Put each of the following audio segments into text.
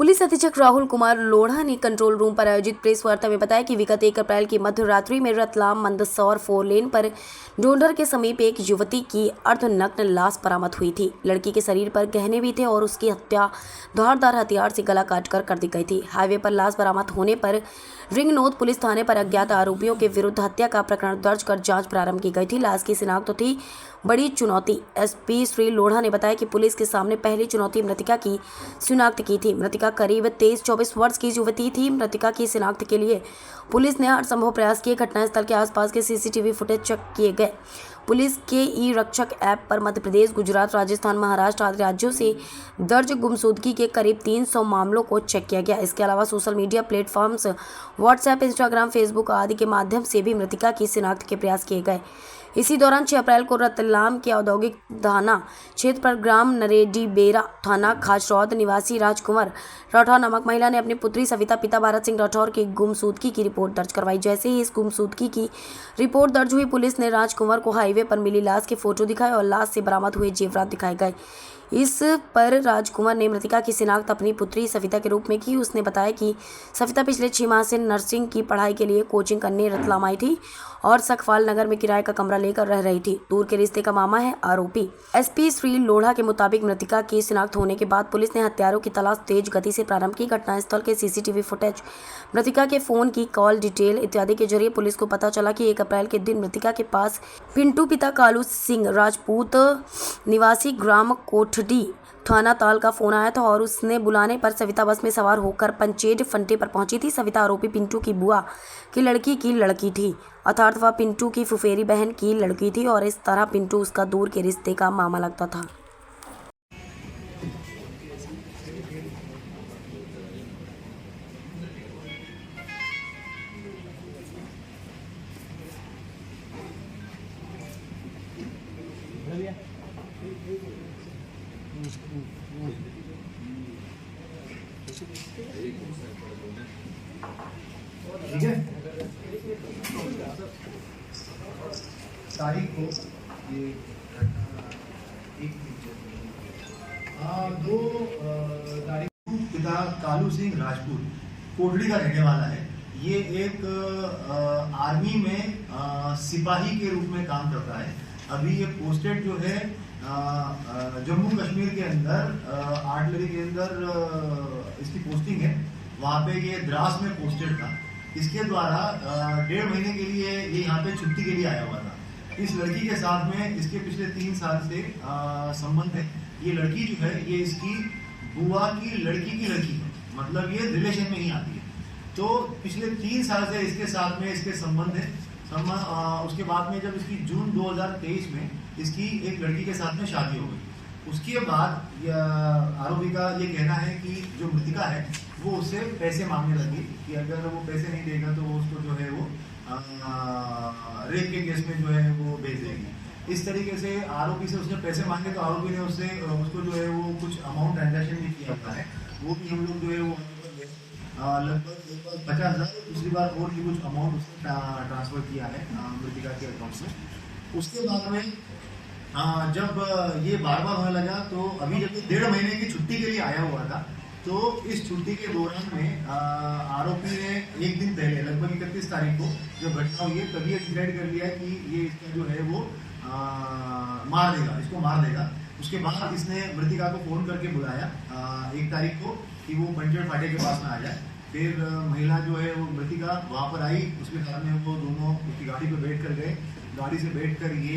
Police अधीक्षक राहुल कुमार लोढ़ा ने control room पर आयोजित प्रेस वार्ता में बताया कि विगत 1 अप्रैल की मध्य रात्रि में रतलाम मंदसौर 4 लेन पर ढोंढर के समीप एक युवती की अर्धनग्न लाश बरामद हुई थी। लड़की के शरीर पर गहने भी थे और उसकी हत्या धारदार हथियार से गला काटकर कर दी गई थी। हाईवे पर लाश बरामद होने पर रिंगनोद पुलिस थाने पर अज्ञात आरोपियों के विरुद्ध हत्या का प्रकरण दर्ज कर जांच प्रारंभ की गई थी। लाश की शिनाख्त थी बड़ी चुनौती। एसपी श्री लोढ़ा ने बताया कि पुलिस के सामने पहली चुनौती मृतिका की शिनाख्त की थी। मृतिका करीब 23-24 वर्ष की युवती थी। मृतिका की शिनाख्त के लिए पुलिस ने हर संभव प्रयास किए। घटनास्थल के आसपास के सीसीटीवी फुटेज चेक किए गए। पुलिस के ई रक्षक ऐप पर मध्य प्रदेश, गुजरात, राजस्थान, महाराष्ट्र आदि राज्यों से दर्ज गुमशुदगी के करीब 300 मामलों को चेक किया गया। इसके अलावा social media platforms WhatsApp, Instagram, Facebook आदि के माध्यम से भी मृतिका की शिनाख्त के प्रयास किए गए। इसी दौरान 6 अप्रैल को रतलाम के औद्योगिक थाना क्षेत्र पर ग्राम नरेडीबेरा थाना खाचरौद निवासी राजकुमार राठौर नामक महिला ने अपनी पुत्री सविता पिता भारत सिंह राठौर की गुमशुदगी की रिपोर्ट दर्ज करवाई। जैसे ही इस गुमशुदगी की रिपोर्ट दर्ज हुई, पुलिस ने राजकुमार को हाईवे पर मिली लाश के फोटो दिखाए और लाश से बरामद हुए जेवरात दिखाए गए। इस पर राजकुमार ने मृतिका की शिनाख्त अपनी पुत्री सविता के रूप में की। उसने बताया कि सविता पिछले 6 माह से नर्सिंग की पढ़ाई के लिए कोचिंग करने रतलाम आई थी और सखपाल नगर में किराए का कमरा लेकर रह रही थी। दूर के रिश्ते का मामा है आरोपी। एसपी श्री लोढ़ा के मुताबिक मृतिका की शिनाख्त होने के बाद पुलिस ने हत्यारों की तलाश तेज गति से प्रारंभ की। घटनास्थल के सीसीटीवी फुटेज, मृतिका के फोन की कॉल डिटेल इत्यादि के जरिए पुलिस को पता चला कि 1 अप्रैल के दिन मृतिका के पास पिंटू पिता कालू सिंह राजपूत निवासी ग्राम कोठडी थाना ताल का फोन आया था और उसने बुलाने पर सविता बस में सवार होकर पंचेड फंटे पर पहुंची थी। सविता आरोपी पिंटू की बुआ की लड़की थी, अर्थात वह पिंटू की फुफेरी बहन की लड़की थी और इस तरह पिंटू उसका दूर के रिश्ते का मामा लगता था। ठीक है, तारीख को ये दो तारीख को पिता कालू सिंह राजपूत कोटड़ी का रहने वाला है। ये एक आर्मी में सिपाही के रूप में काम करता है। अभी ये पोस्टेड जो है जम्मू कश्मीर के अंदर आर्टिलरी के अंदर इसकी पोस्टिंग है। वहाँ पे ये द्रास में पोस्टेड था। इसके द्वारा 1.5 महीने के लिए ये यहाँ पे छुट्टी के लिए आया हुआ था। इस लड़की के साथ में इसके पिछले 3 साल से संबंध है। ये लड़की जो है ये इसकी बुआ की लड़की है, मतलब ये रिलेशन में ही आती है। तो पिछले 3 साल से इसके साथ में इसके संबंध है। उसके बाद में जब इसकी जून 2023 में इसकी एक लड़की के साथ में शादी हो गई। उसके बाद आरोपी का ये कहना है कि जो मृतिका है वो उससे पैसे मांगने लगी कि अगर वो पैसे नहीं देगा तो वो उसको जो है वो रेप के केस में जो है वो भेज देगी। इस तरीके से आरोपी से उसने पैसे मांगे तो आरोपी ने उसको जो है वो कुछ अमाउंट ट्रांजेक्शन भी किया होता है। वो भी हम लोग जो है वो लगभग 50,000 दूसरी बार और भी कुछ अमाउंट उसने ट्रांसफर किया है मृतिका के अकाउंट में। उसके बाद में जब ये बार होने लगा तो अभी जब 1.5 महीने की छुट्टी के लिए आया हुआ था तो इस छुट्टी के दौरान में आरोपी ने 1 दिन पहले लगभग 31 तारीख को जब घटना हुई है तभी डिसाइड कर लिया कि ये इसका जो है वो इसको मार देगा। उसके बाद इसने मृतिका को फोन करके बुलाया 1 तारीख को कि वो पंचेड़ फाटे के पास में आ जाए। फिर महिला जो है वो मृतिका वहाँ पर आई। उसके साथ में वो दोनों उसकी गाड़ी पर बैठ कर गए। गाड़ी से बैठकर ये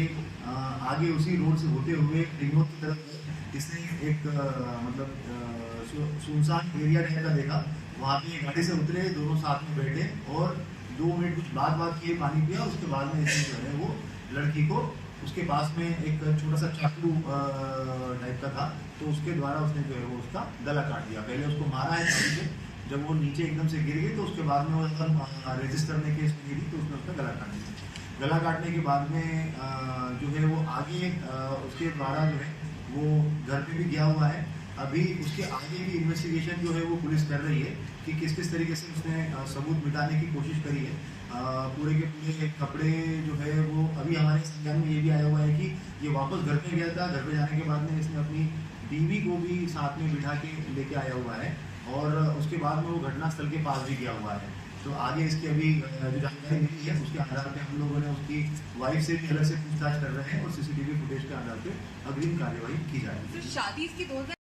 आगे उसी रोड से होते हुए रिंगनोद की तरफ इसने एक मतलब सुनसान एरिया टाइप का देखा। वहाँ पे गाड़ी से उतरे, दोनों साथ में बैठे और 2 मिनट कुछ बात किए, पानी पिया। उसके बाद में इसने जो है वो लड़की को उसके पास में एक छोटा सा चाकू टाइप का था तो उसके द्वारा उसने जो है वो उसका गला काट दिया। पहले उसको मारा है छाती से, जब वो नीचे एकदम से गिर गई तो उसके बाद में वो रजिस्टर करने केस में गिरी तो उसने उसका गला काट दिया। गला काटने के बाद में जो है वो आगे उसके द्वारा जो है वो घर पे भी गया हुआ है। अभी उसके आगे भी इन्वेस्टिगेशन जो है वो पुलिस कर रही है कि किस तरीके से उसने सबूत मिटाने की कोशिश करी है। पूरे के पूरे कपड़े जो है वो अभी हमारे संज्ञान में ये भी आया हुआ है कि ये वापस घर पे गया था। घर पे जाने के बाद में इसने अपनी बीवी को भी साथ में बिठा के लेके आया हुआ है और उसके बाद में वो घटनास्थल के पास भी गया हुआ है। तो आगे इसकी अभी जो जानकारी मिली है उसके आधार पे हम लोगों ने उसकी वाइफ से भी अलग से पूछताछ कर रहे हैं और सीसीटीवी फुटेज के आधार पे अग्रिम कार्यवाही की जाएगी। तो शादी इसकी 2000